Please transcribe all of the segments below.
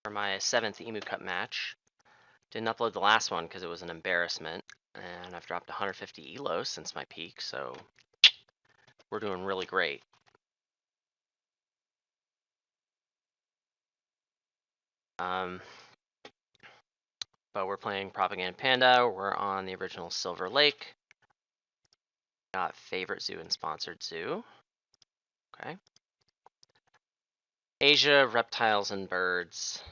for my 7th Emu Cup match. Didn't upload the last one because it was an embarrassment, and I've dropped 150 elos since my peak, so we're doing really great. But we're playing PropagandaPanda. We're on the original Silver Lake. Got favorite zoo and sponsored zoo. Okay. Asia, reptiles, and birds.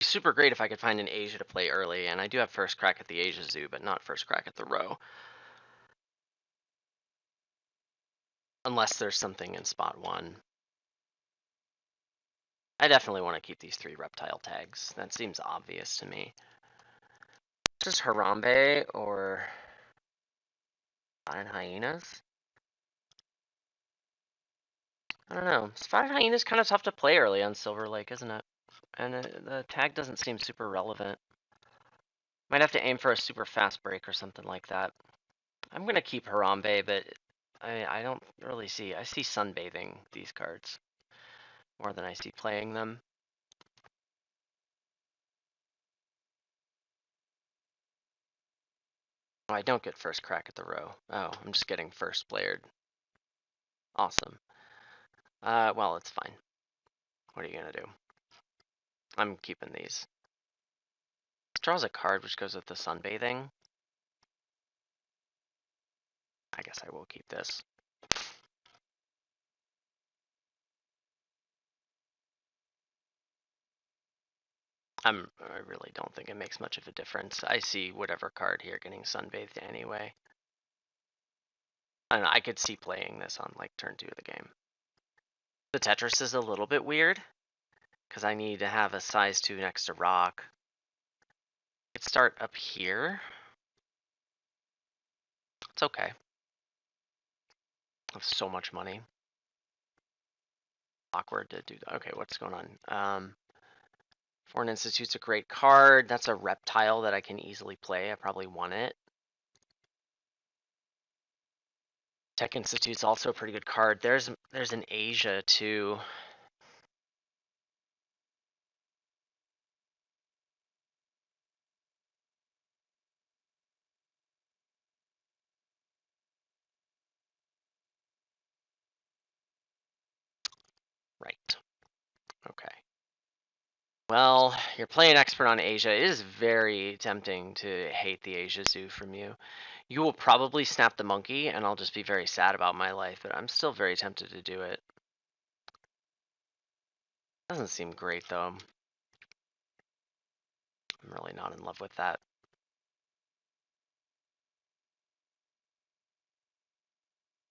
Super great if I could find an Asia to play early, and I do have first crack at the Asia Zoo, but not first crack at the row. Unless there's something in spot 1. I definitely want to keep these 3 reptile tags. That seems obvious to me. Just Harambe or spotted hyenas? I don't know. Spotted hyena's kind of tough to play early on Silver Lake, isn't it? And the tag doesn't seem super relevant. Might have to aim for a super fast break or something like that. I'm going to keep Harambe, but I don't really see... I see sunbathing these cards more than I see playing them. Oh, I don't get first crack at the row. Oh, I'm just getting first blared. Awesome. Well, it's fine. What are you going to do? I'm keeping these. This draws a card which goes with the sunbathing. I guess I will keep this. I really don't think it makes much of a difference. I see whatever card here getting sunbathed anyway. And I could see playing this on like turn 2 of the game. The Tetris is a little bit weird because I need to have a size 2 next to rock. I could start up here. It's okay. I have so much money. Awkward to do that. Okay, what's going on? Foreign Institute's a great card. That's a reptile that I can easily play. I probably won it. Tech Institute's also a pretty good card. There's an Asia too. Right. Okay. Well, you're playing expert on Asia. It is very tempting to hate the Asia Zoo from you. You will probably snap the monkey, and I'll just be very sad about my life, but I'm still very tempted to do it. Doesn't seem great, though. I'm really not in love with that.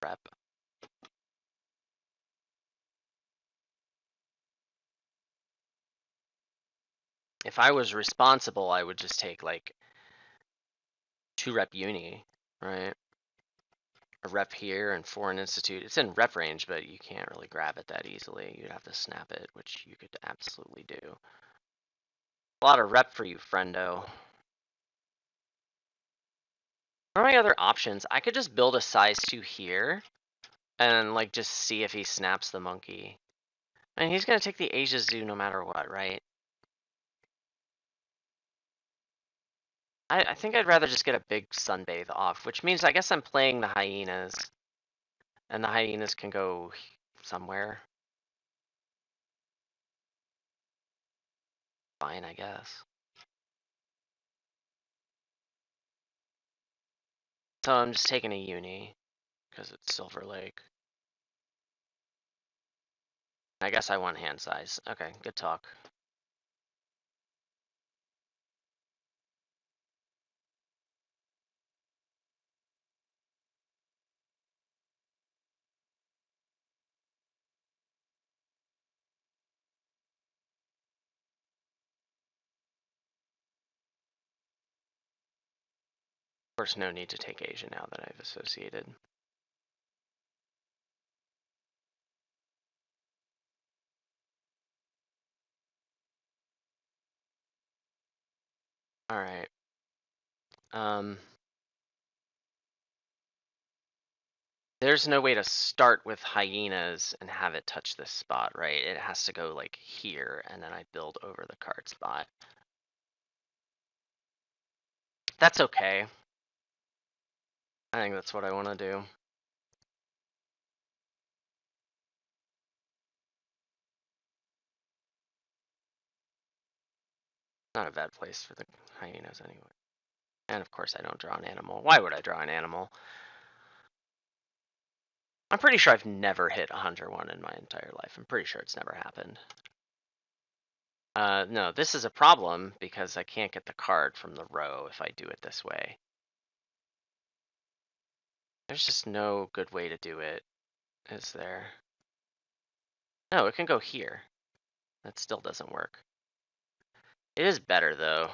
Rep. If I was responsible, I would just take, like, 2 rep uni, right? A rep here and Foreign Institute. It's in rep range, but you can't really grab it that easily. You'd have to snap it, which you could absolutely do. A lot of rep for you, friendo. What are my other options? I could just build a size 2 here and like just see if he snaps the monkey. And he's gonna take the Asia Zoo no matter what, right? I think I'd rather just get a big sunbathe off, which means I guess I'm playing the hyenas. And the hyenas can go somewhere. Fine, I guess. So I'm just taking a uni because it's Silver Lake. I guess I want hand size. Okay, good talk. Of course, no need to take Asia now that I've associated. Alright. There's no way to start with hyenas and have it touch this spot, right? It has to go like here, and then I build over the card spot. That's okay. I think that's what I want to do. Not a bad place for the hyenas anyway. And of course I don't draw an animal. Why would I draw an animal? I'm pretty sure I've never hit a Hunter 1 in my entire life. I'm pretty sure it's never happened. No, this is a problem because I can't get the card from the row if I do it this way. There's just no good way to do it, is there? No, it can go here. That still doesn't work. It is better, though.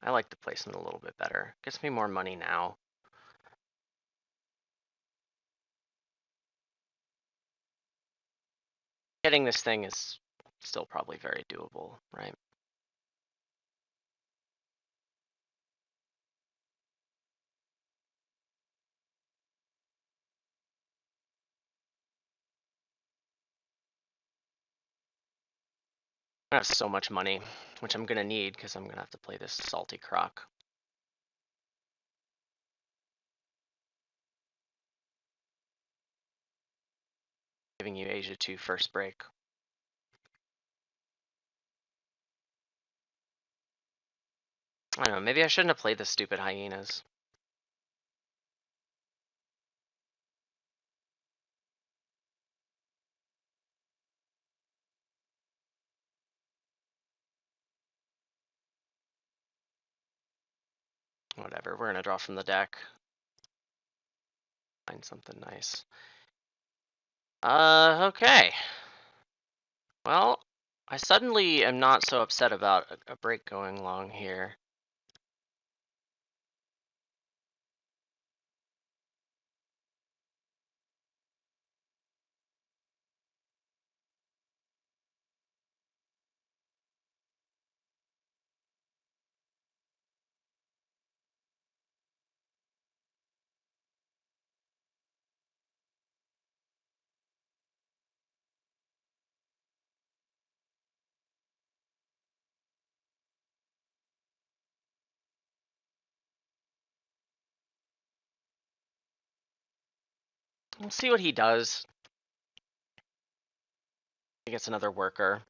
I like the placement a little bit better. Gets me more money now. Getting this thing is still probably very doable, right? I have so much money, which I'm gonna need because I'm gonna have to play this salty croc. Giving you Asia 2 first break. I don't know, maybe I shouldn't have played the stupid hyenas. Whatever, we're gonna draw from the deck. Find something nice. Okay. Well, I suddenly am not so upset about a break going long here. We'll see what he does. He gets another worker.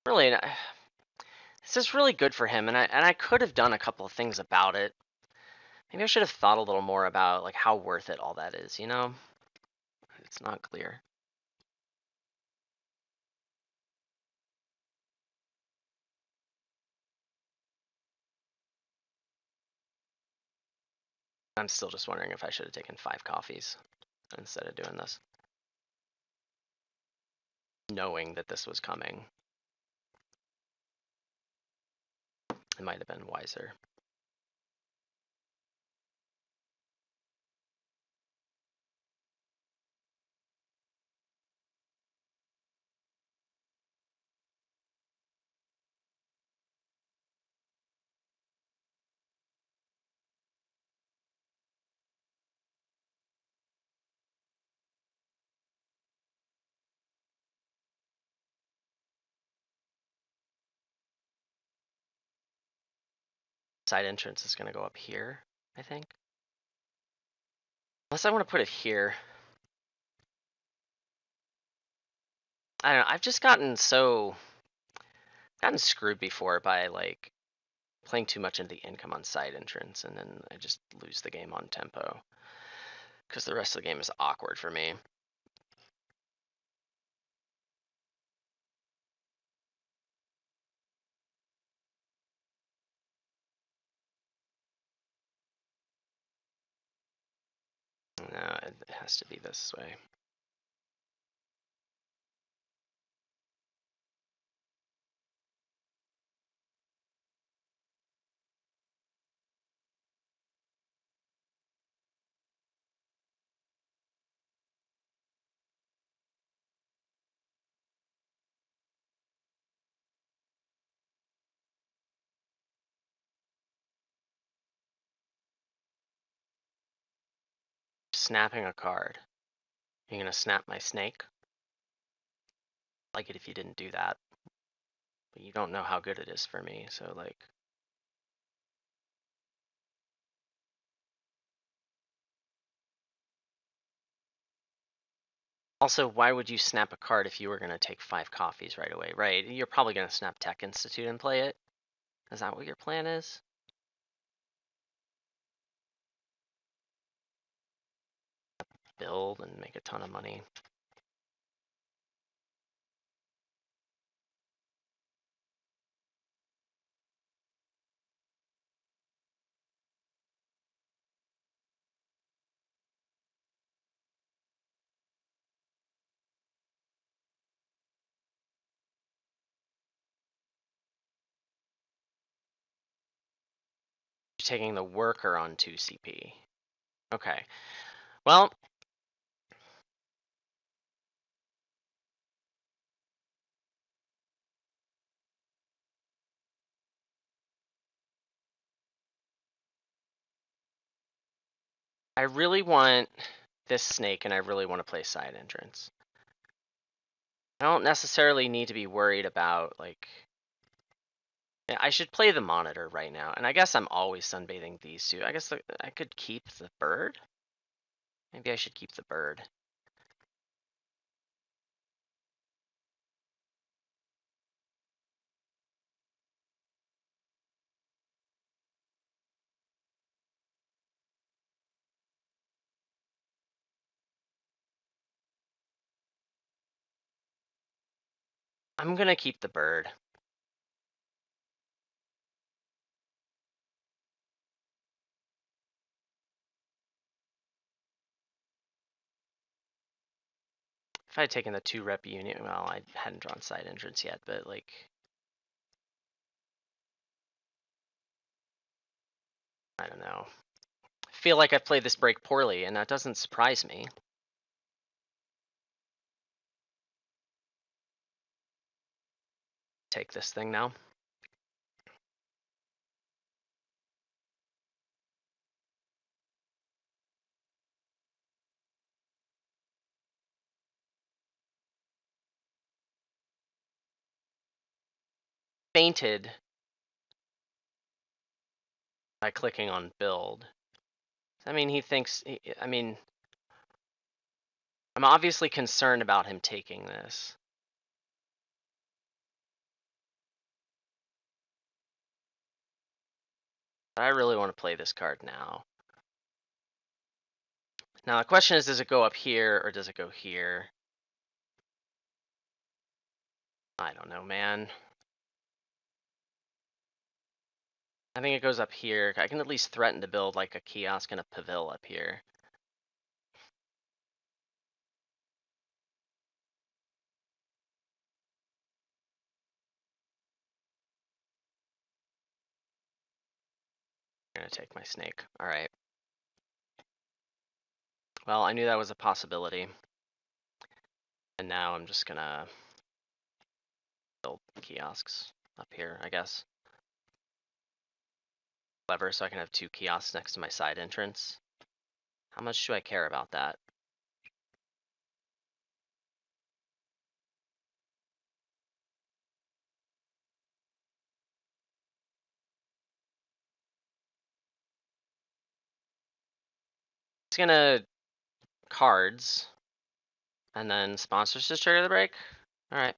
Really, this is really good for him, and I could have done a couple of things about it. Maybe I should have thought a little more about like how worth it all that is, you know? It's not clear. I'm still just wondering if I should have taken 5 coffees instead of doing this. Knowing that this was coming. It might have been wiser. Side entrance is going to go up here, I think. Unless I want to put it here. I don't know. I've just gotten screwed before by like playing too much into the income on side entrance, and then I just lose the game on tempo because the rest of the game is awkward for me. No, it has to be this way. snapping a card. You're gonna snap my snake? I'd like it if you didn't do that. But you don't know how good it is for me, so like... Also, why would you snap a card if you were gonna take 5 coffees right away, right? You're probably gonna snap Tech Institute and play it. Is that what your plan is? Build and make a ton of money. You're taking the worker on 2 CP. Okay. Well, I really want this snake and I really want to play side entrance. I don't necessarily need to be worried about, like... I should play the monitor right now, and I guess I'm always sunbathing these two. I guess I could keep the bird? Maybe I should keep the bird. I'm gonna keep the bird. If I had taken the 2 rep unit, well, I hadn't drawn side entrance yet, but like... I don't know. I feel like I've played this break poorly, and that doesn't surprise me. Take this thing now. Fainted by clicking on build. I mean, he thinks... I mean... I'm obviously concerned about him taking this. But I really want to play this card now. Now the question is, does it go up here or does it go here? I don't know, man. I think it goes up here. I can at least threaten to build like a kiosk and a pavil up here. I'm gonna take my snake. All right. Well, I knew that was a possibility. And now I'm just gonna build kiosks up here, I guess. Clever, so I can have 2 kiosks next to my side entrance. How much do I care about that? It's gonna cards and then sponsors to trigger the break. All right.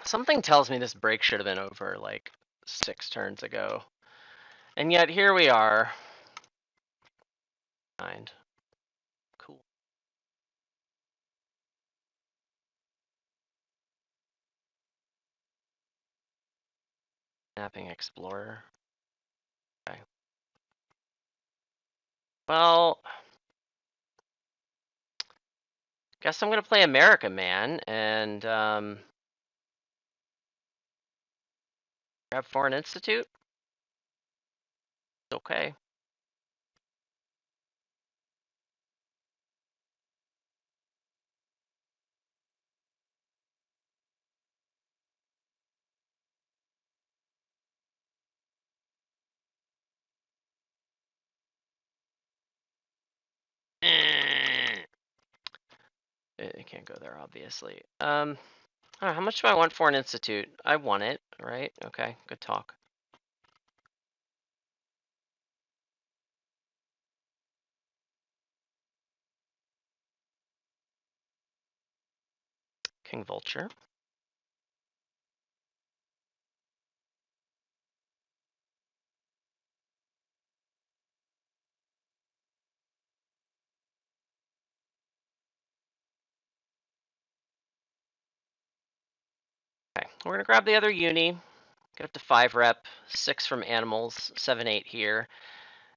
Something tells me this break should have been over like 6 turns ago. And yet here we are. Mind. Cool. Mapping Explorer. Okay. Well, guess I'm gonna play America Man and grab Foreign Institute. Okay. It can't go there, obviously. I don't know, how much do I want for an institute? I want it, right? Okay, good talk. King Vulture. Okay, we're gonna grab the other uni. Get up to 5 rep, 6 from animals, 7, 8 here,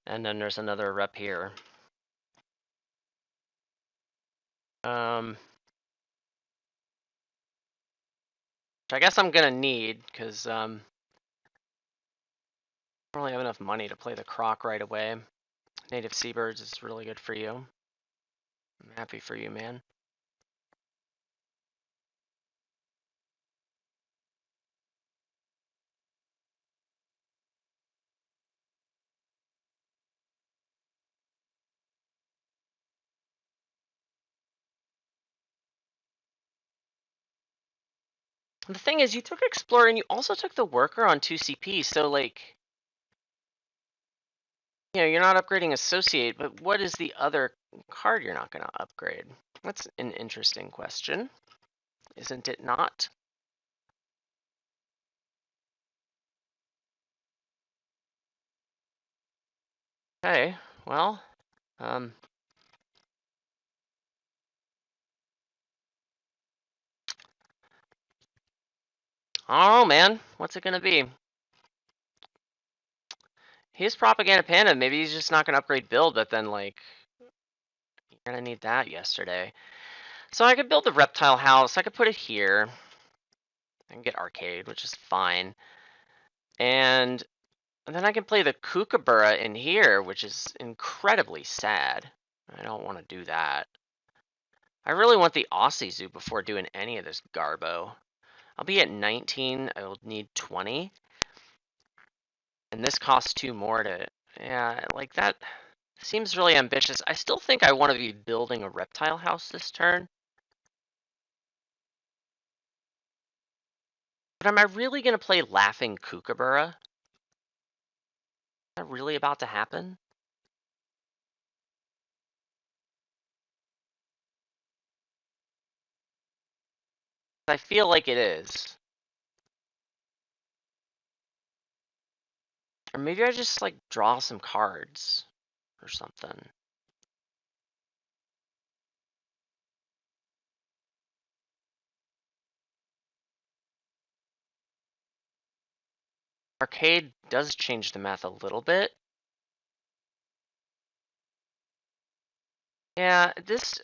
and then there's another rep here. Which I guess I'm gonna need, because I don't really have enough money to play the croc right away. Native Seabirds is really good for you. I'm happy for you, man. The thing is, you took Explorer and you also took the Worker on 2 CP, so like, you know, you're not upgrading Associate, but what is the other card you're not gonna upgrade? That's an interesting question, isn't it not? Okay, well, I don't know, man. What's it gonna be? He's Propaganda Panda. Maybe he's just not gonna upgrade build, but then like, you're gonna need that yesterday. So I could build the reptile house. I could put it here. I can get arcade, which is fine. And then I can play the Kookaburra in here, which is incredibly sad. I don't want to do that. I really want the Aussie Zoo before doing any of this garbo. I'll be at 19. I will need 20. And this costs 2 more to... Yeah, like that seems really ambitious. I still think I want to be building a reptile house this turn. But am I really going to play Laughing Kookaburra? Is that really about to happen? I feel like it is. Or maybe I just like draw some cards or something. Arcade does change the math a little bit. Yeah, this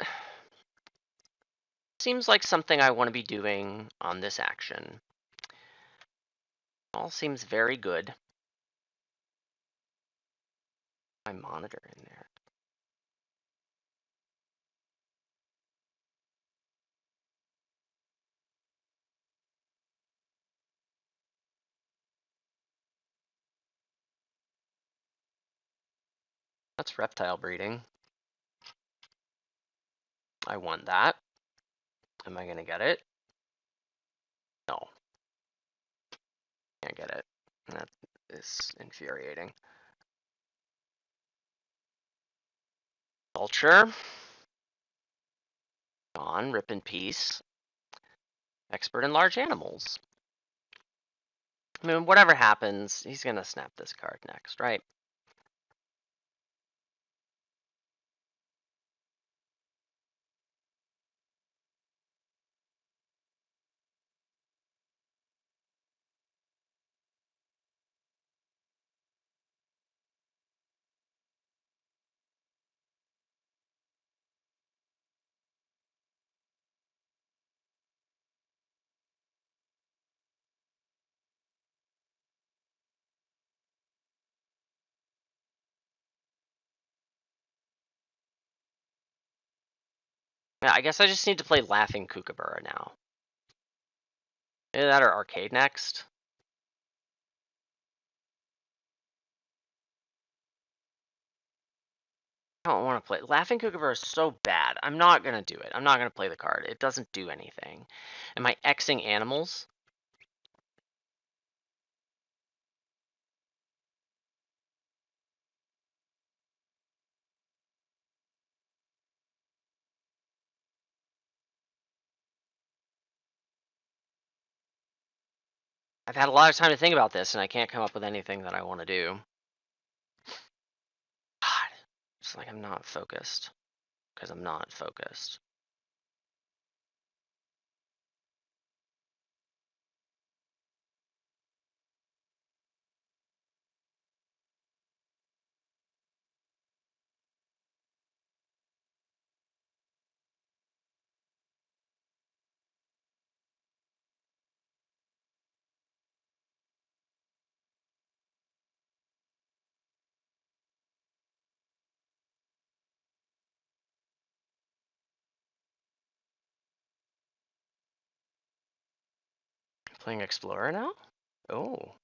seems like something I want to be doing on this action. All seems very good. My monitor in there. That's reptile breeding. I want that. Am I gonna get it? No. Can't get it. That is infuriating. Vulture. Gone. Rip in peace. Expert in large animals. I mean, whatever happens, he's gonna snap this card next, right? Yeah, I guess I just need to play Laughing Kookaburra now. Either that or Arcade next. I don't want to play. Laughing Kookaburra is so bad. I'm not going to do it. I'm not going to play the card. It doesn't do anything. Am I Xing animals? I've had a lot of time to think about this, and I can't come up with anything that I want to do. God, it's like I'm not focused. Because I'm not focused. Playing Explorer now? Oh.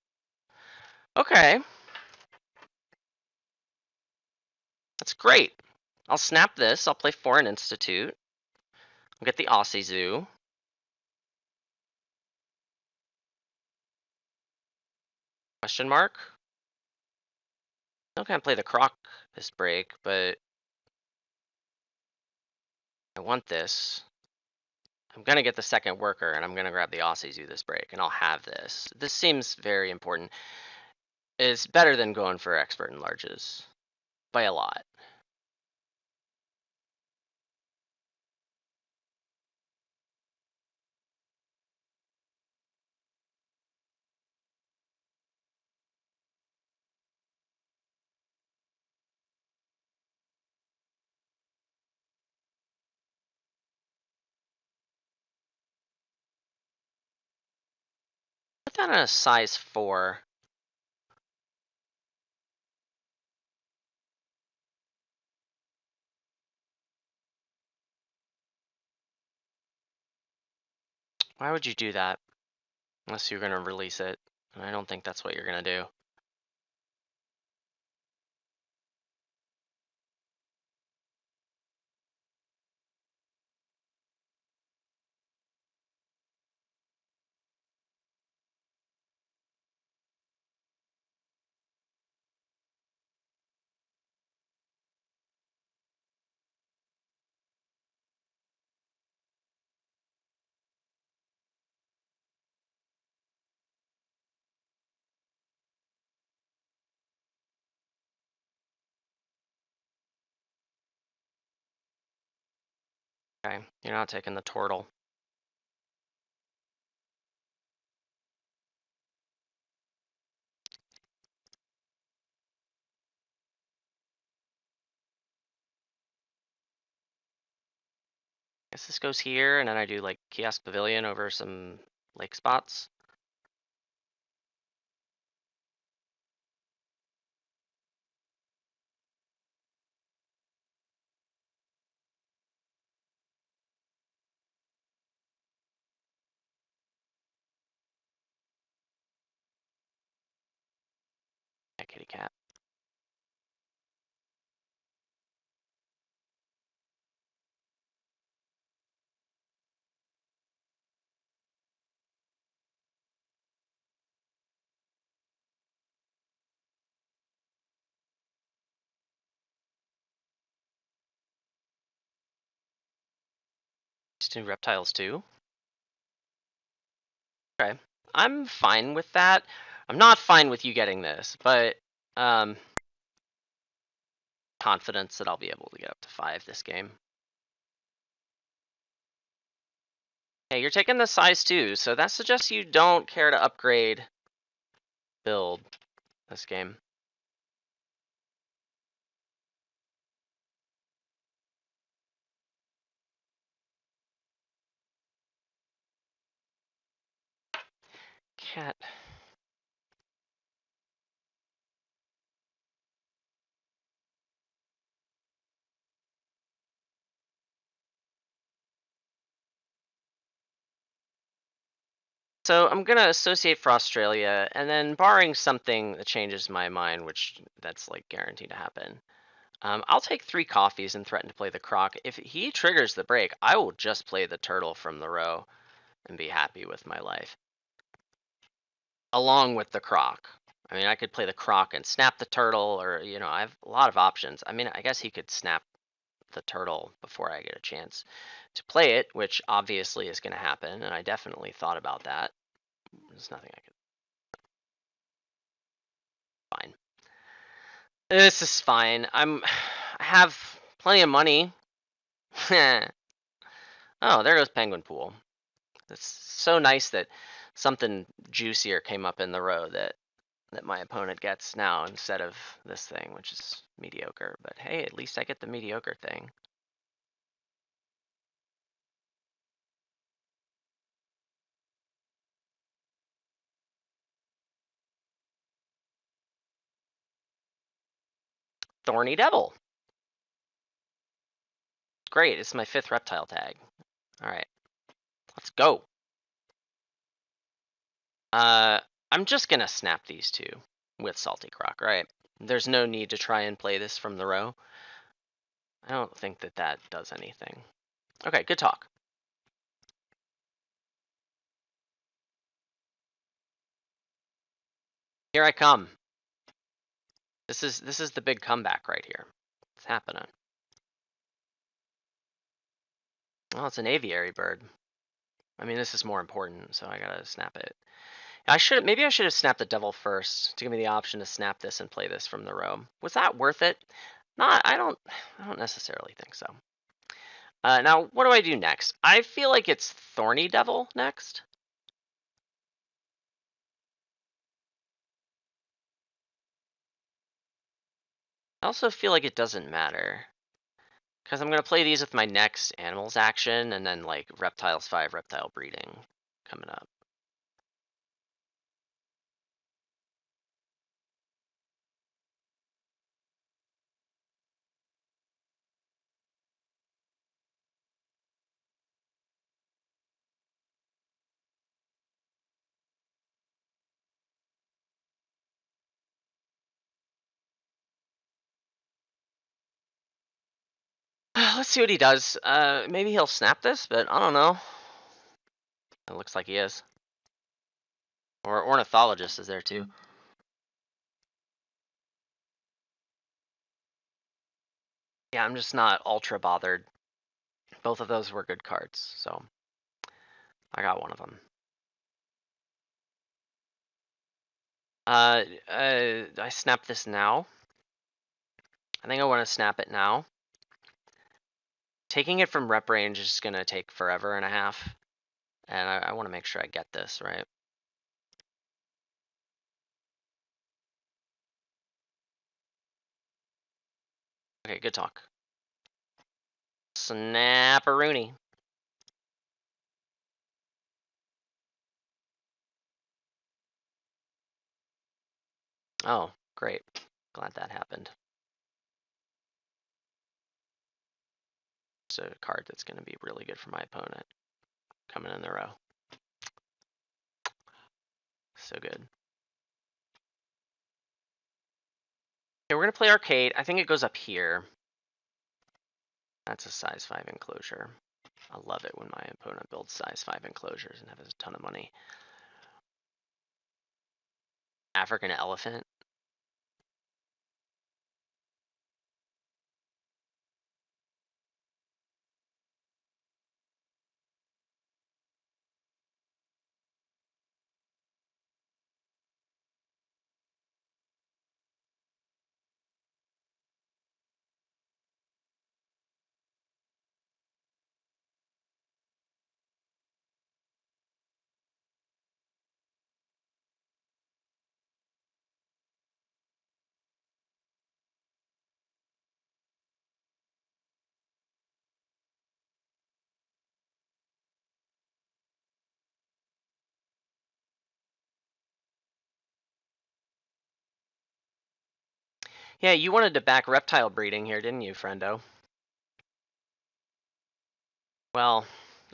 Okay. That's great. I'll snap this. I'll play Foreign Institute. I'll get the Aussie Zoo. Question mark? Still can't play the Croc this break, but I want this. I'm gonna get the second worker, and I'm gonna grab the Aussie Zoo this break, and I'll have this. This seems very important. It's better than going for Expert Enlarges. By a lot. Put that on a size 4. Why would you do that? Unless you're gonna release it. And I don't think that's what you're gonna do. Okay, you're not taking the turtle. Guess this goes here, and then I do like Kiosk Pavilion over some lake spots. Yeah, kitty cat. Just do reptiles too. Okay. I'm fine with that. I'm not fine with you getting this, but confidence that I'll be able to get up to 5 this game. Hey, you're taking the size 2, so that suggests you don't care to upgrade build this game. Cat. So I'm gonna associate for Australia, and then barring something that changes my mind, which that's like guaranteed to happen, I'll take 3 coffees and threaten to play the croc. If he triggers the break, I will just play the turtle from the row and be happy with my life. Along with the croc. I mean, I could play the croc and snap the turtle, or, you know, I have a lot of options. I mean, I guess he could snap the turtle before I get a chance to play it, which obviously is going to happen, and I definitely thought about that. There's nothing I could. Fine. This is fine. I have plenty of money. Oh, there goes Penguin Pool. It's so nice that something juicier came up in the row that my opponent gets now instead of this thing, which is mediocre. But hey, at least I get the mediocre thing. Thorny Devil. Great, it's my 5th reptile tag. Alright, let's go. I'm just gonna snap these 2 with Salty Croc, right? There's no need to try and play this from the row. I don't think that that does anything. Okay, good talk. Here I come. This is the big comeback right here. It's happening. Oh, it's an aviary bird. I mean, this is more important, so I gotta snap it. Maybe I should have snapped the devil first to give me the option to snap this and play this from the row. Was that worth it? Not. I don't necessarily think so. Now, what do I do next? I feel like it's Thorny Devil next. I also feel like it doesn't matter. Because I'm going to play these with my next animals action, and then like reptiles 5, reptile breeding coming up. Let's see what he does. Maybe he'll snap this, but I don't know. It looks like he is. Or ornithologist is there too. Yeah, I'm just not ultra bothered. Both of those were good cards, so I got one of them. I snap this now. I think I want to snap it now. Taking it from rep range is going to take forever and a half. And I want to make sure I get this, right? Okay, good talk. Snap-a-rooney. Oh, great. Glad that happened. It's a card that's going to be really good for my opponent. Coming in the row. So good. Okay, we're going to play arcade. I think it goes up here. That's a size 5 enclosure. I love it when my opponent builds size 5 enclosures and has a ton of money. African elephant. Yeah, you wanted to back reptile breeding here, didn't you, friendo? Well,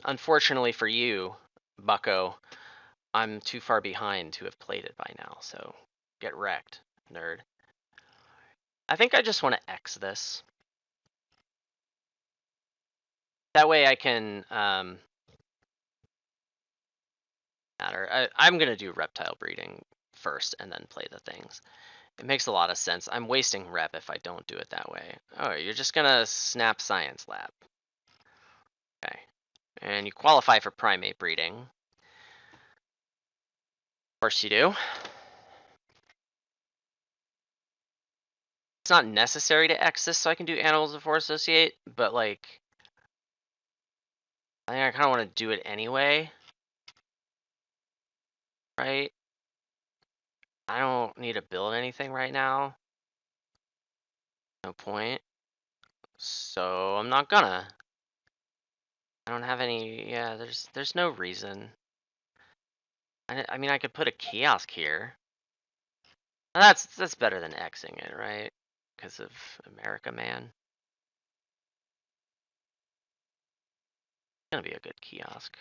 unfortunately for you, bucko, I'm too far behind to have played it by now, so get wrecked, nerd. I think I just want to X this. That way I can, I'm going to do reptile breeding first and then play the things. It makes a lot of sense. I'm wasting rep if I don't do it that way. Oh, you're just going to snap science lab. Okay. And you qualify for primate breeding. Of course you do. It's not necessary to X this so I can do animals before associate, but like, I think I kind of want to do it anyway. Right? I don't need to build anything right now. No point. So I'm not gonna. I don't have any, yeah, there's no reason. I mean, I could put a kiosk here. That's better than Xing it, right? Because of America, man. It's gonna be a good kiosk.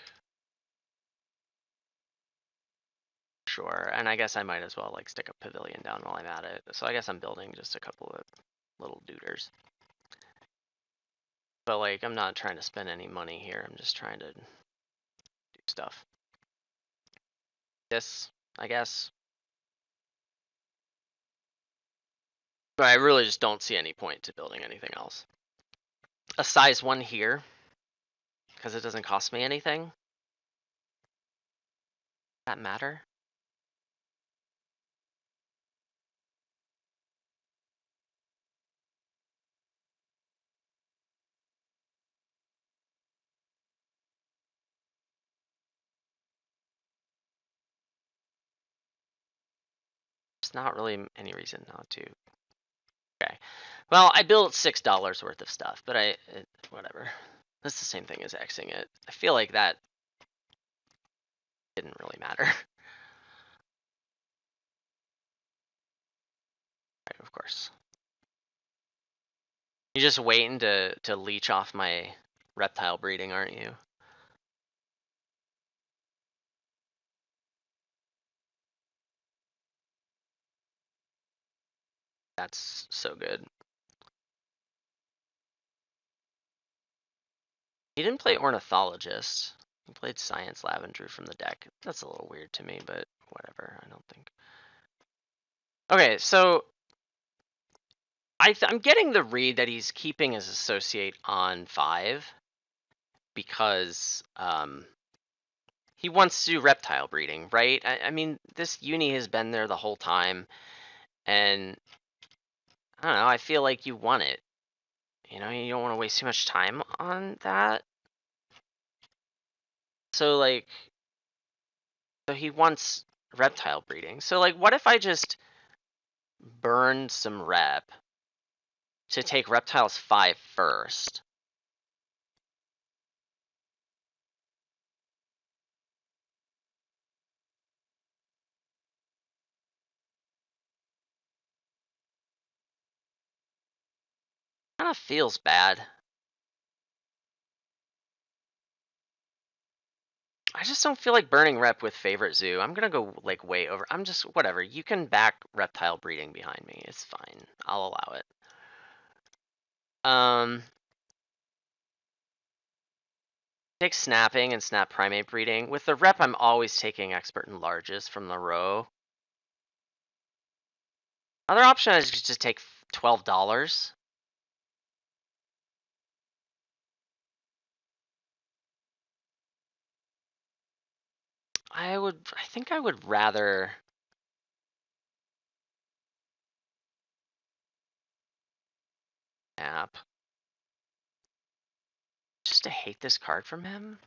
Sure, and I guess I might as well like stick a pavilion down while I'm at it. So I guess I'm building just a couple of little duders. But like, I'm not trying to spend any money here. I'm just trying to do stuff. This, I guess. But I really just don't see any point to building anything else. A size 1 here, because it doesn't cost me anything. Does that matter? There's not really any reason not to. Okay. Well, I built $6 worth of stuff, but whatever. That's the same thing as Xing it. I feel like that didn't really matter. Right, of course. You're just waiting to leech off my reptile breeding, aren't you? That's so good. He didn't play ornithologist. He played science lab and drew from the deck. That's a little weird to me, but whatever. I don't think. Okay, so I'm getting the read that he's keeping his associate on 5 because he wants to do reptile breeding, right? I mean, this uni has been there the whole time, and I don't know. I feel like you want it. You know, you don't want to waste too much time on that. So like, so he wants reptile breeding. So like, what if I just burn some rep to take reptiles 5 first? Kind of feels bad. I just don't feel like burning rep with favorite zoo. I'm gonna go like way over. I'm just whatever. You can back reptile breeding behind me. It's fine. I'll allow it. Take snapping and snap primate breeding. With the rep, I'm always taking expert and largest from the row. Other option is just take $12. I think I would rather. App. Just to hate this card from him?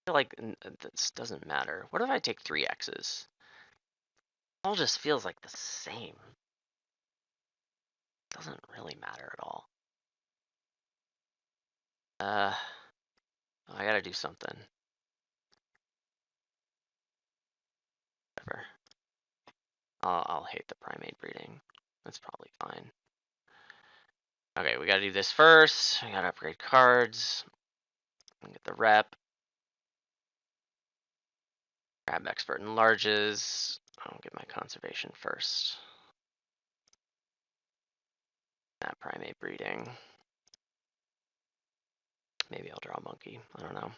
I feel like this doesn't matter. What if I take 3 X's? It all just feels like the same. Doesn't really matter at all. I gotta do something. I'll hate the primate breeding. That's probably fine. Okay, we gotta do this first. I gotta upgrade cards. Get the rep. Grab expert enlarges. I'll get my conservation first. That primate breeding. Maybe I'll draw a monkey. I don't know.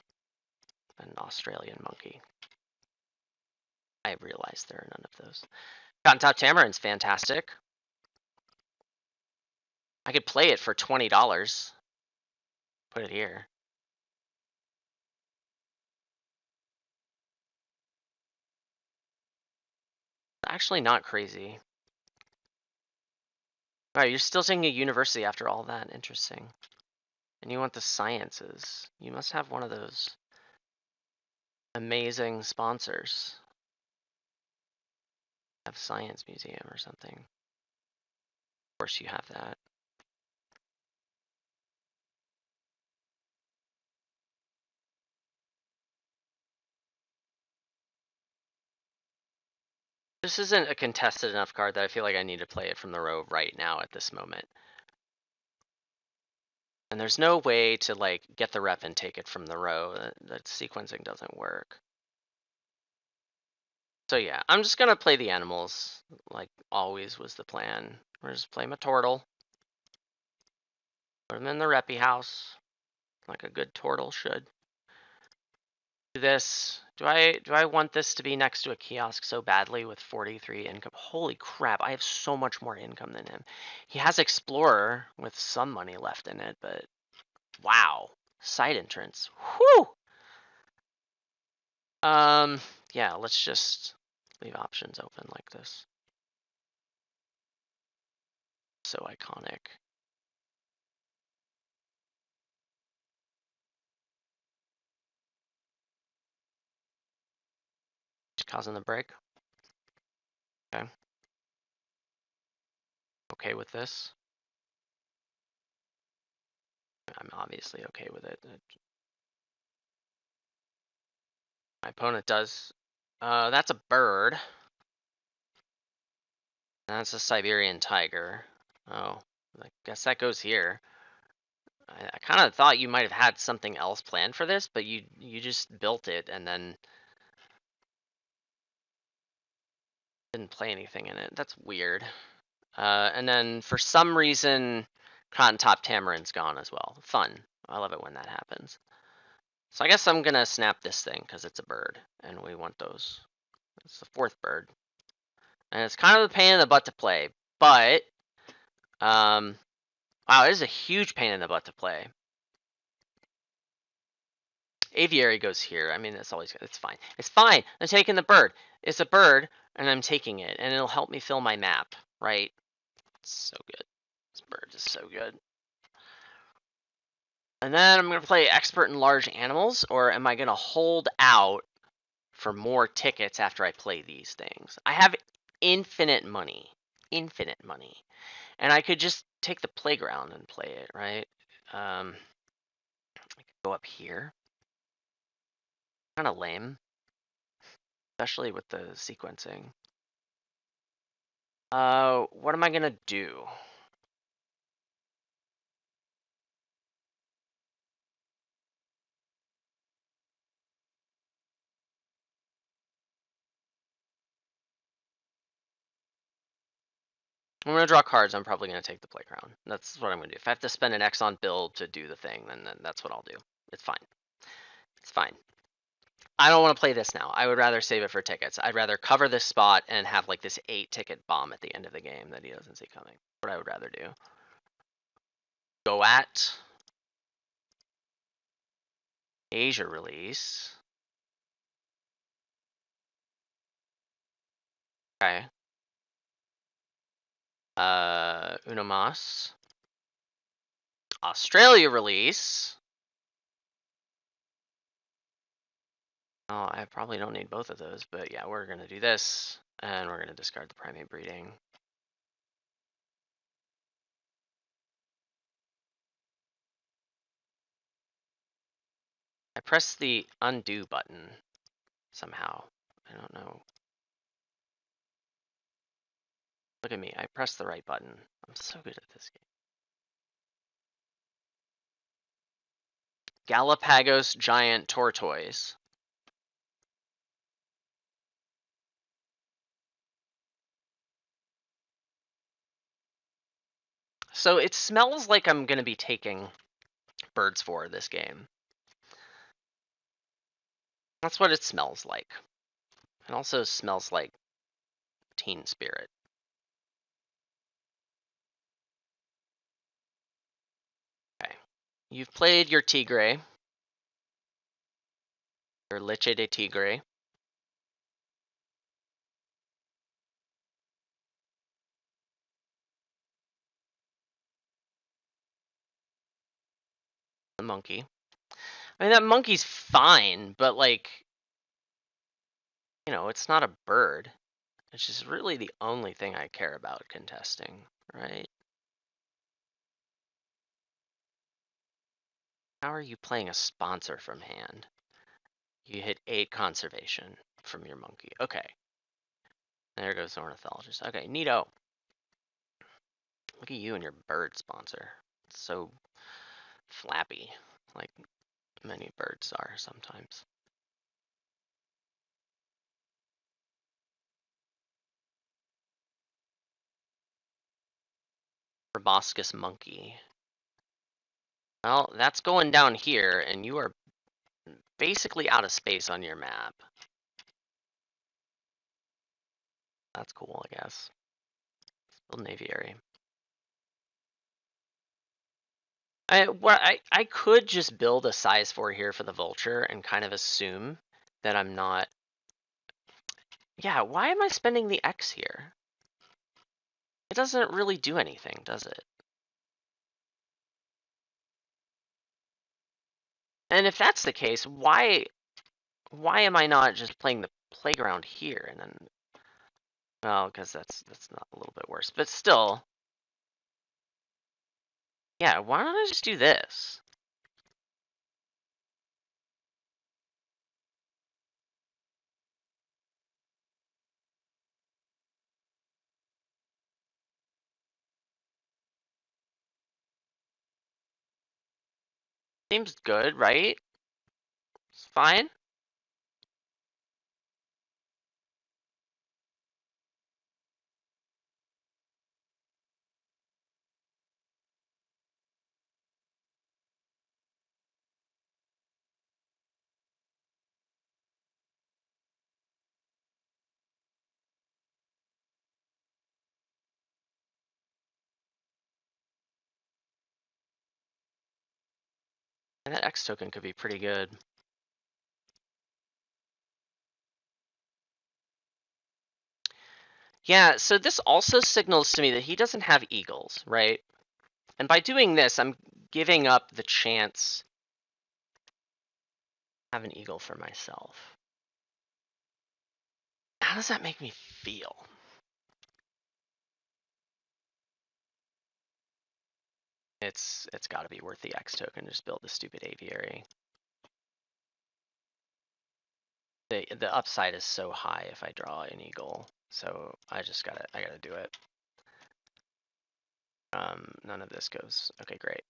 An Australian monkey. I realize there are none of those. Cotton Top Tamarin's fantastic. I could play it for $20. Put it here. Actually not crazy. Alright, you're still taking a university after all that. Interesting. And you want the sciences. You must have one of those amazing sponsors. Have Science Museum or something. Of course you have that. This isn't a contested enough card that I feel like I need to play it from the row right now at this moment. And there's no way to like get the rep and take it from the row. That sequencing doesn't work. So yeah, I'm just gonna play the animals like always was the plan. We're just play my turtle. Put him in the reppy house like a good turtle should. Do this. Do I want this to be next to a kiosk so badly with 43 income? Holy crap, I have so much more income than him. He has Explorer with some money left in it, but wow. Side entrance. Whew! Yeah, let's just leave options open like this. So iconic. Just causing the break. Okay. Okay with this. I'm obviously okay with it. My opponent does. That's a bird. That's a Siberian tiger. Oh, I guess that goes here. I kind of thought you might have had something else planned for this, but you just built it and then didn't play anything in it. That's weird. And then for some reason, Cotton Top Tamarin's gone as well. Fun. I love it when that happens. So I guess I'm gonna snap this thing because it's a bird, and we want those. It's the fourth bird, and it's kind of a pain in the butt to play, but wow, it is a huge pain in the butt to play. Aviary goes here. I mean, it's always, it's fine. It's fine. I'm taking the bird. It's a bird, and I'm taking it, and it'll help me fill my map, right? It's so good. This bird is so good. And then I'm going to play expert in large animals, or am I going to hold out for more tickets after I play these things? I have infinite money. Infinite money. And I could just take the playground and play it, right? I could go up here. Kind of lame. Especially with the sequencing. What am I gonna do? I'm gonna draw cards. I'm probably gonna take the playground. That's what I'm gonna do. If I have to spend an X on build to do the thing, then that's what I'll do. It's fine. It's fine. I don't want to play this now. I would rather save it for tickets. I'd rather cover this spot and have like this 8-ticket bomb at the end of the game that he doesn't see coming. What I would rather do. Go at Asia release. Okay. Unomas. Australia release. Oh, I probably don't need both of those, but yeah, we're gonna do this, and we're gonna discard the primate breeding. I pressed the undo button somehow. I don't know. Look at me, I pressed the right button. I'm so good at this game. Galapagos giant tortoise. So it smells like I'm gonna be taking birds for this game. That's what it smells like. It also smells like Teen Spirit. Okay. You've played your Tigre. Your Leche de Tigre. The monkey. I mean, that monkey's fine, but like, you know, it's not a bird. Which is really the only thing I care about contesting, right? How are you playing a sponsor from hand? You hit 8 conservation from your monkey. Okay. There goes the ornithologist. Okay, neato. Look at you and your bird sponsor. It's so flappy, like many birds are sometimes. Proboscis monkey. Well, that's going down here, and you are basically out of space on your map. That's cool, I guess. Build an aviary. I could just build a size 4 here for the vulture and kind of assume that I'm not. Yeah, why am I spending the X here? It doesn't really do anything, does it? And if that's the case, why am I not just playing the playground here and then? Well, because that's not a little bit worse, but still. Yeah, why don't I just do this? Seems good, right? It's fine. And that X token could be pretty good. Yeah, so this also signals to me that he doesn't have eagles, right? And by doing this, I'm giving up the chance to have an eagle for myself. How does that make me feel? It's got to be worth the X token to just build the stupid aviary. The upside is so high if I draw an eagle, so I gotta do it. None of this goes. Okay, great.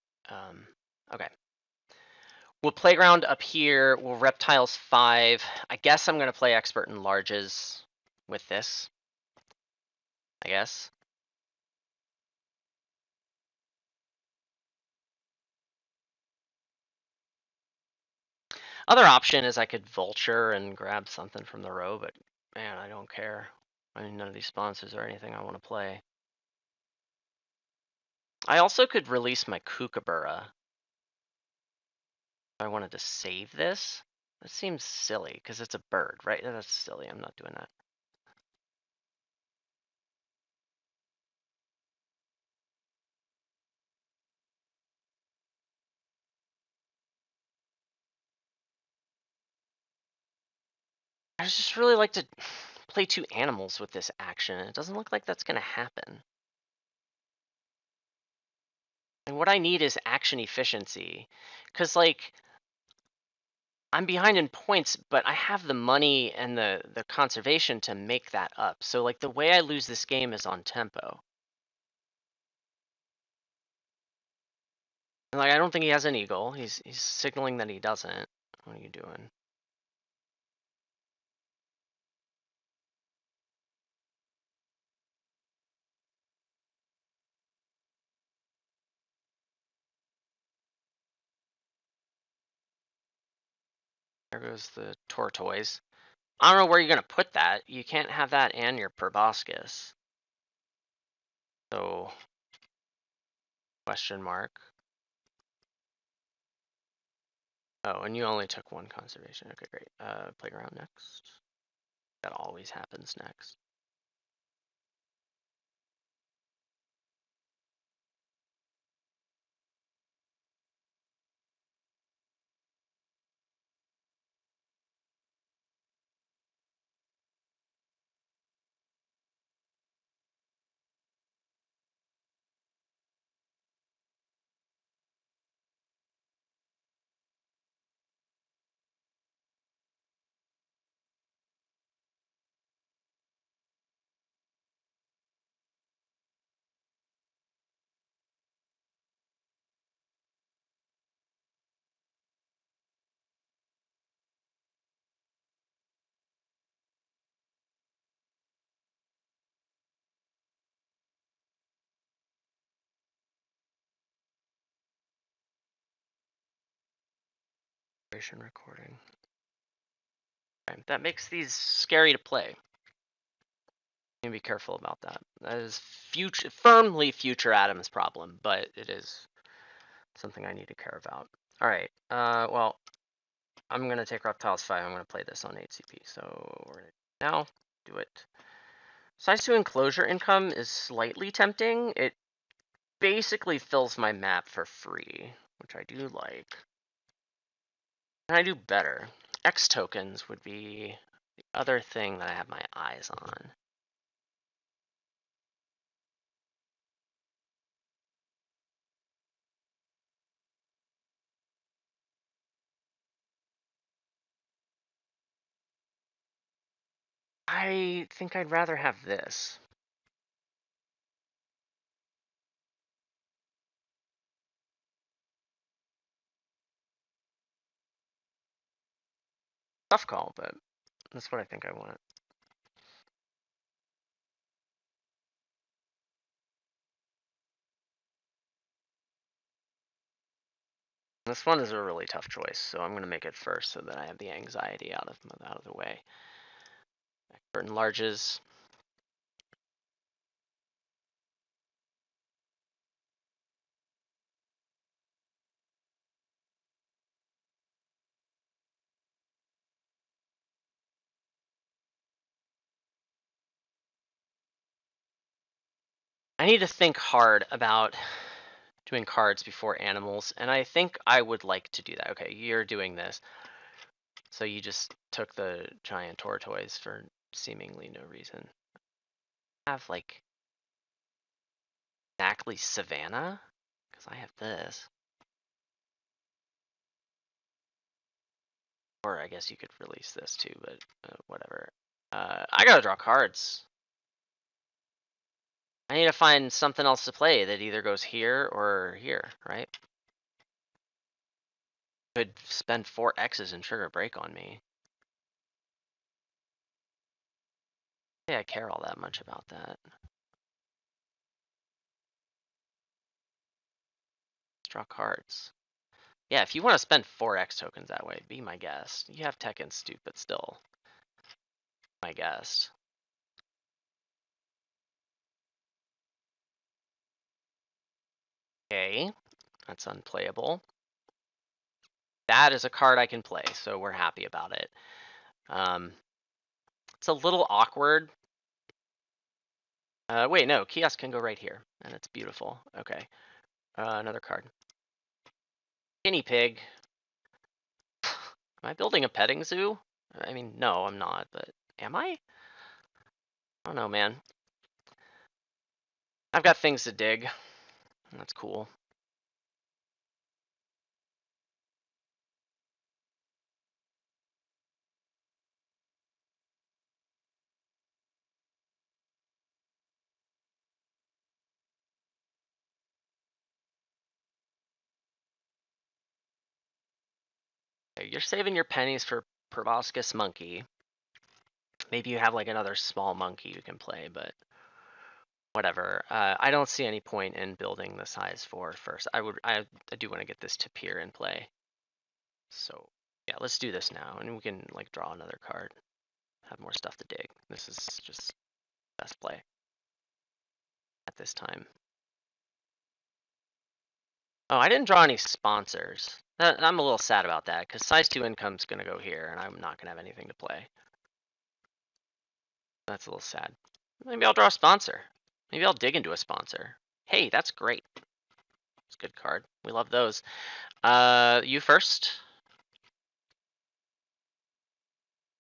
Okay. We'll playground up here. We'll reptiles 5. I guess I'm gonna play expert in larges with this. I guess. Other option is I could vulture and grab something from the row, but man, I don't care. I mean, none of these sponsors are anything I want to play. I also could release my Kookaburra. If I wanted to save this. That seems silly, because it's a bird, right? That's silly, I'm not doing that. I just really like to play 2 animals with this action, and it doesn't look like that's gonna happen. And what I need is action efficiency. Because, like, I'm behind in points, but I have the money and the conservation to make that up. So like the way I lose this game is on tempo. And like I don't think he has an eagle. He's signaling that he doesn't. What are you doing? There goes the tortoise. I don't know where you're gonna put that. You can't have that and your proboscis. So question mark. Oh, and you only took one conservation. Okay, great. Playground next. That always happens next. Recording. Okay, that makes these scary to play. You need to be careful about that. That is firmly future Adam's problem, but it is something I need to care about. All right. Well, I'm gonna take Reptiles 5. I'm gonna play this on 8CP. So we're gonna now do it. Size 2 enclosure income is slightly tempting. It basically fills my map for free, which I do like. And I do better. X tokens would be the other thing that I have my eyes on. I think I'd rather have this. Tough call, but that's what I think I want. This one is a really tough choice, so I'm going to make it first so that I have the anxiety out of the way. Expert enlarges. I need to think hard about doing cards before animals, and I think I would like to do that. Okay, you're doing this. So you just took the giant tortoise for seemingly no reason. Have like exactly Savannah? Because I have this. Or I guess you could release this too, but whatever. I gotta draw cards. I need to find something else to play that either goes here or here, right? Could spend 4 X's and trigger a break on me. Yeah, I care all that much about that. Let's draw cards. Yeah, if you want to spend 4 X tokens that way, be my guest. You have tech and stoop, but still, my guest. Okay, that's unplayable. That is a card I can play, so we're happy about it. It's a little awkward. Wait, no, kiosk can go right here, and it's beautiful. Okay, another card. Guinea pig. Am I building a petting zoo? I mean, no, I'm not, but am I? I don't know, man. I've got things to dig. That's cool. You're saving your pennies for Proboscis Monkey. Maybe you have like another small monkey you can play, but whatever. I don't see any point in building the size 4 first. I do want to get this Tapir in play. So yeah, let's do this now, and we can like draw another card. Have more stuff to dig. This is just best play at this time. Oh, I didn't draw any sponsors. I'm a little sad about that, because size 2 income's going to go here, and I'm not going to have anything to play. That's a little sad. Maybe I'll draw a sponsor. Maybe I'll dig into a sponsor. Hey, that's great. It's a good card. We love those. You first.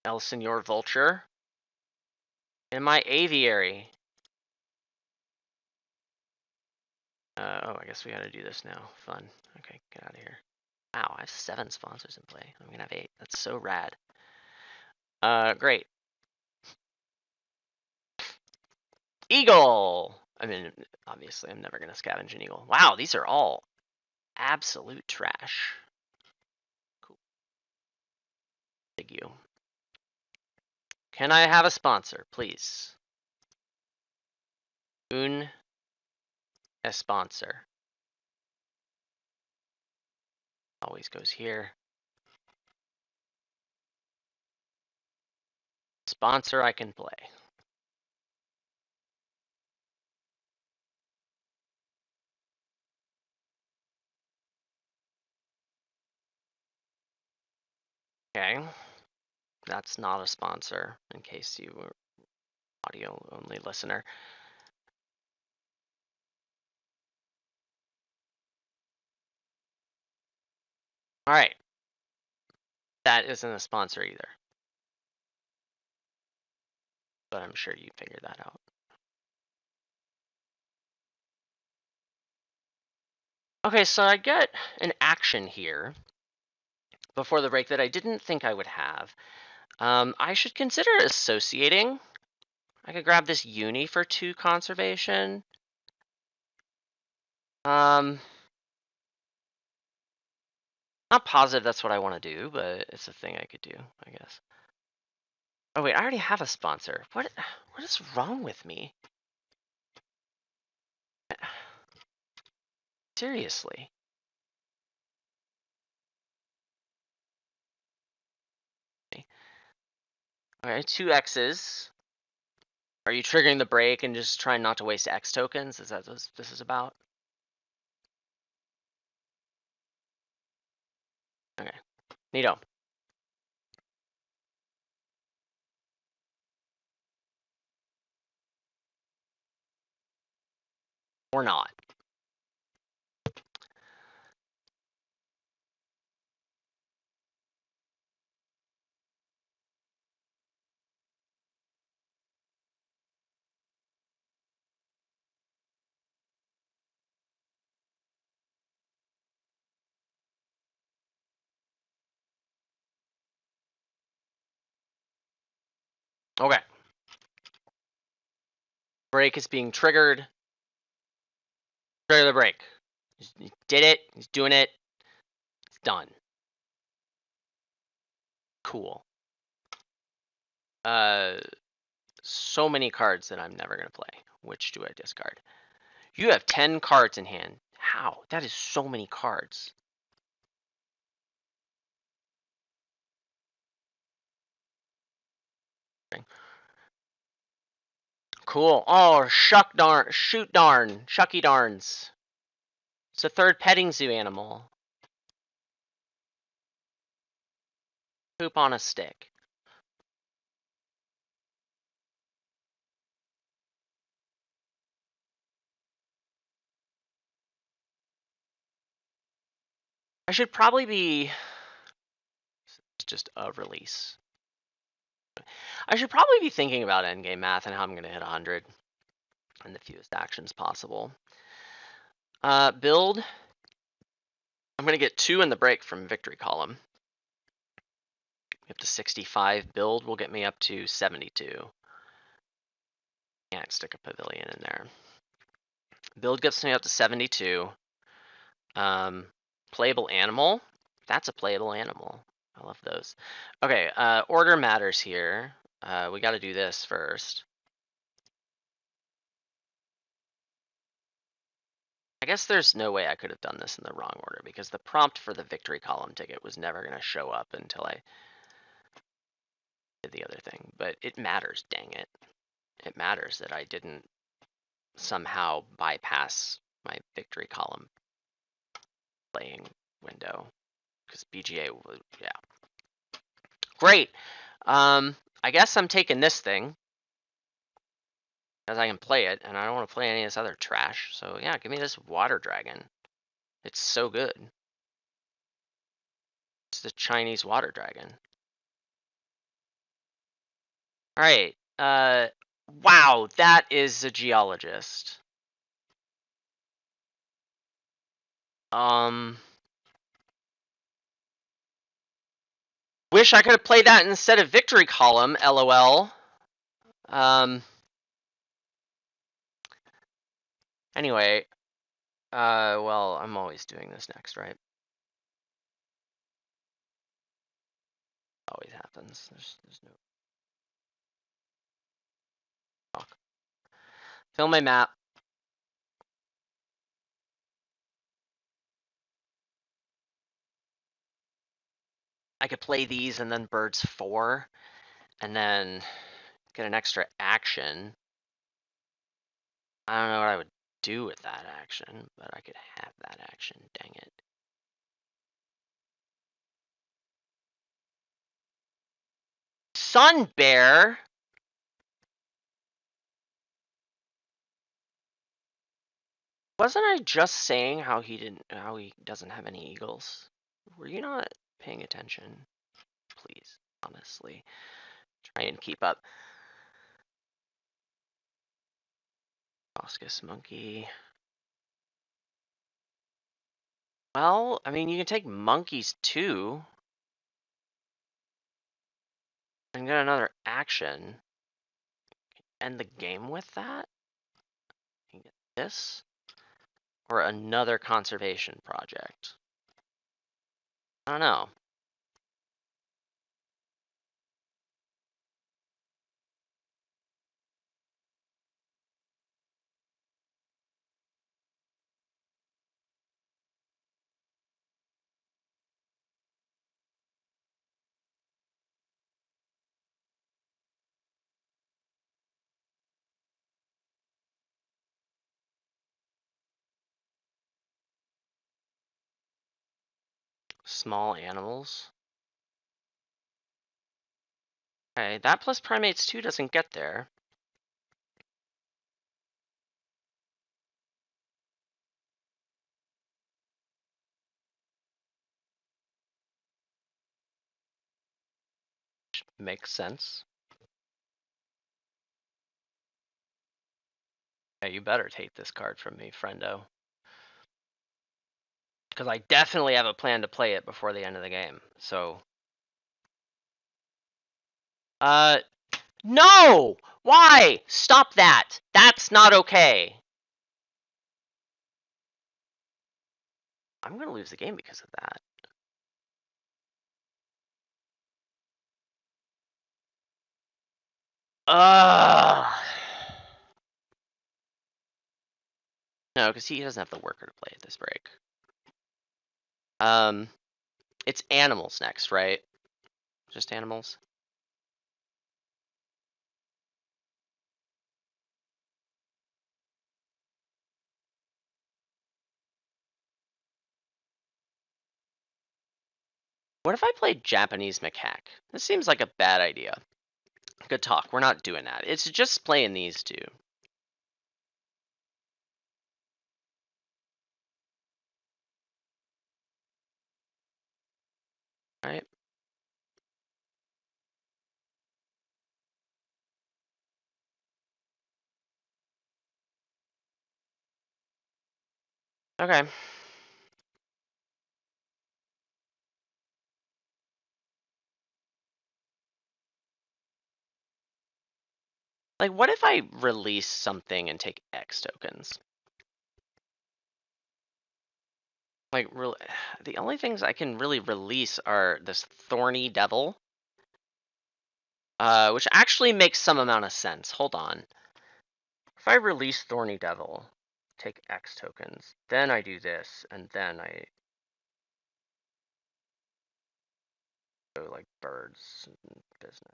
El Senor Vulture. In my aviary. Oh, I guess we gotta do this now. Fun. Okay, get out of here. Wow, I have 7 sponsors in play. I'm gonna have 8. That's so rad. Great. Eagle! I mean, obviously, I'm never gonna scavenge an eagle. Wow, these are all absolute trash. Cool. Thank you. Can I have a sponsor, please? A sponsor. Always goes here. Sponsor I can play. Okay. That's not a sponsor, in case you were audio only listener. All right. That isn't a sponsor either. But I'm sure you figured that out. Okay, so I get an action here before the break that I didn't think I would have. I should consider associating. I could grab this uni for 2 conservation. Not positive that's what I want to do, but it's a thing I could do, I guess. Oh wait, I already have a sponsor. What is wrong with me? Seriously. Okay, 2 X's. Are you triggering the break and just trying not to waste X tokens? Is that what this is about? Okay. Neato. Or not. Okay. Break is being triggered. Trigger the break. He did it. He's doing it. It's done. Cool. So many cards that I'm never going to play. Which do I discard? You have 10 cards in hand. How? That is so many cards. Cool. Oh, shoot darn, shucky darns. It's a 3rd petting zoo animal. Poop on a stick. I should probably be just a release. I should probably be thinking about endgame math and how I'm going to hit 100 in the fewest actions possible. Build. I'm going to get 2 in the break from victory column. Up to 65. Build will get me up to 72. Can't stick a pavilion in there. Build gets me up to 72. Playable animal. That's a playable animal. I I love those. Okay, order matters here. We got to do this first. I guess there's no way I could have done this in the wrong order because the prompt for the victory column ticket was never going to show up until I did the other thing. But it matters, dang it. It matters that I didn't somehow bypass my victory column playing window because BGA would, yeah. Great. I guess I'm taking this thing as I can play it, and I don't want to play any of this other trash. So yeah, give me this water dragon. It's so good. It's the Chinese water dragon. All right. Wow, that is a geologist. Wish I could have played that instead of victory column, LOL. Anyway, well, I'm always doing this next, right? Always happens. There's no talk. Fill my map. I could play these and then birds 4, and then get an extra action. I don't know what I would do with that action, but I could have that action. Dang it. Sun Bear. Wasn't I just saying how he doesn't have any eagles? Were you not paying attention? Please, honestly, try and keep up. Oscus monkey. Well, I mean, you can take monkeys too. And get another action. End the game with that? You can get this. Or another conservation project. I don't know. Small animals. Okay, that plus primates 2 doesn't get there. Which makes sense. Yeah, you better take this card from me, friendo. Because I definitely have a plan to play it before the end of the game, so... No! Why? Stop that! That's not okay! I'm gonna lose the game because of that. Ugh! No, because he doesn't have the worker to play at this break. It's animals next, right? Just animals? What if I played Japanese macaque? This seems like a bad idea. Good talk. We're not doing that. It's just playing these two. Right? Okay. Like, what if I release something and take X tokens? Like, really, the only things I can really release are this Thorny Devil, which actually makes some amount of sense. Hold on. If I release Thorny Devil, take X tokens, then I do this, and then I go like birds and business.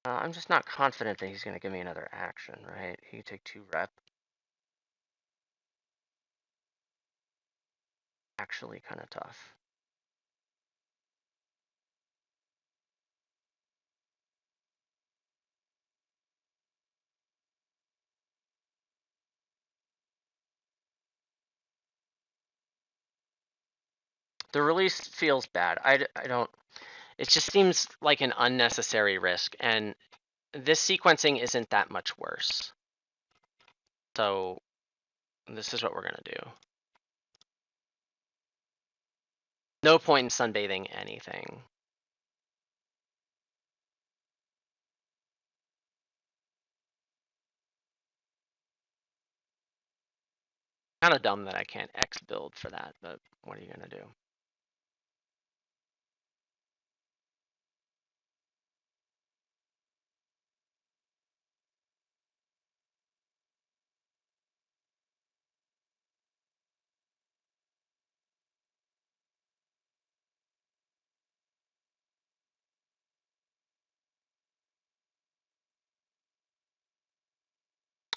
I'm just not confident that he's going to give me another action, right? He can take 2 rep. Actually kind of tough. The release feels bad. I don't, it just seems like an unnecessary risk, and this sequencing isn't that much worse. So this is what we're gonna do. No point in sunbathing anything. Kind of dumb that I can't X build for that, but what are you gonna do?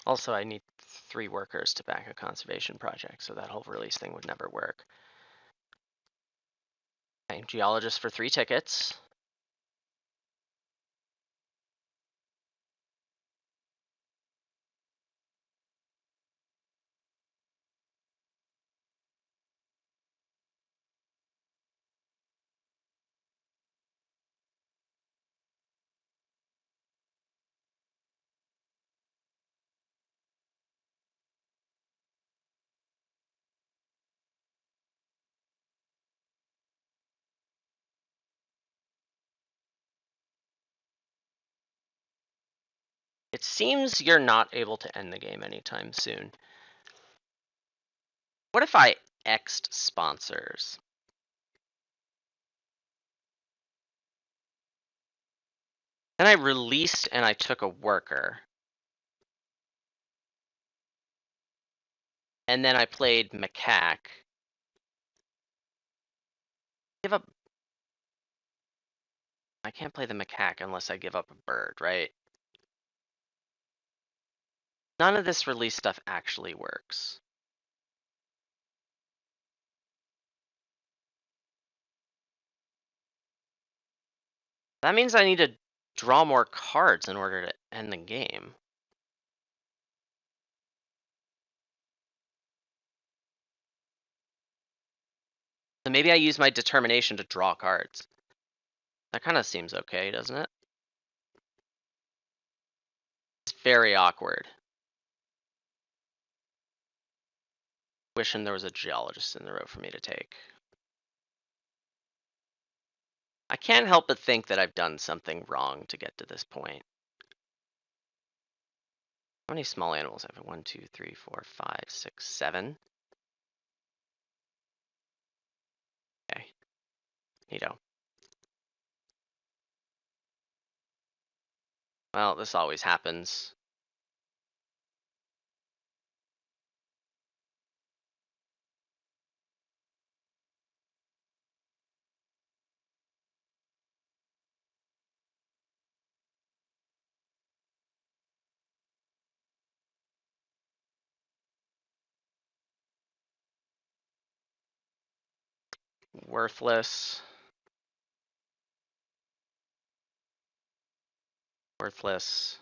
Also, I need 3 workers to back a conservation project, so that whole release thing would never work. Okay, geologist for 3 tickets. It seems you're not able to end the game anytime soon. What if I X'd sponsors? Then I released and I took a worker. And then I played macaque. Give up. I can't play the macaque unless I give up a bird, right? None of this release stuff actually works. That means I need to draw more cards in order to end the game. So maybe I use my determination to draw cards. That kind of seems okay, doesn't it? It's very awkward. Wishing there was a geologist in the row for me to take. I can't help but think that I've done something wrong to get to this point. How many small animals have I? 1, 2, 3, 4, 5, 6, 7. Okay. Neato. Well, this always happens. Worthless. Worthless.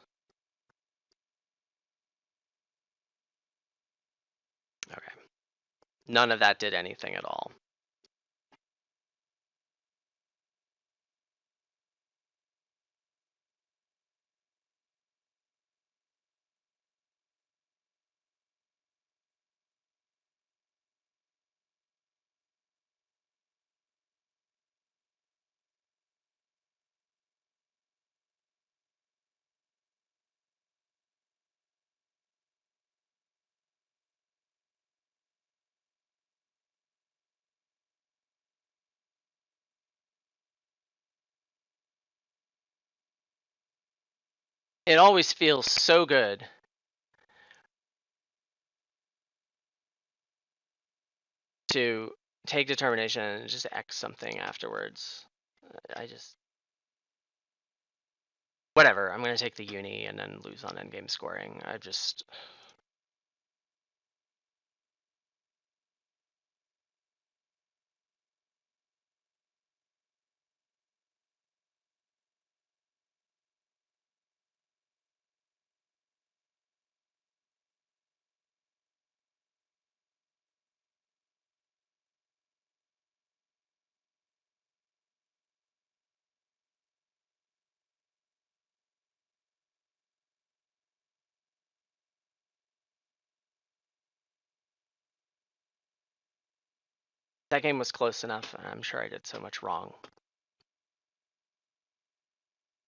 Okay. None of that did anything at all. It always feels so good to take determination and just X something afterwards. I just... Whatever, I'm going to take the uni and then lose on endgame scoring. I just... That game was close enough, and I'm sure I did so much wrong.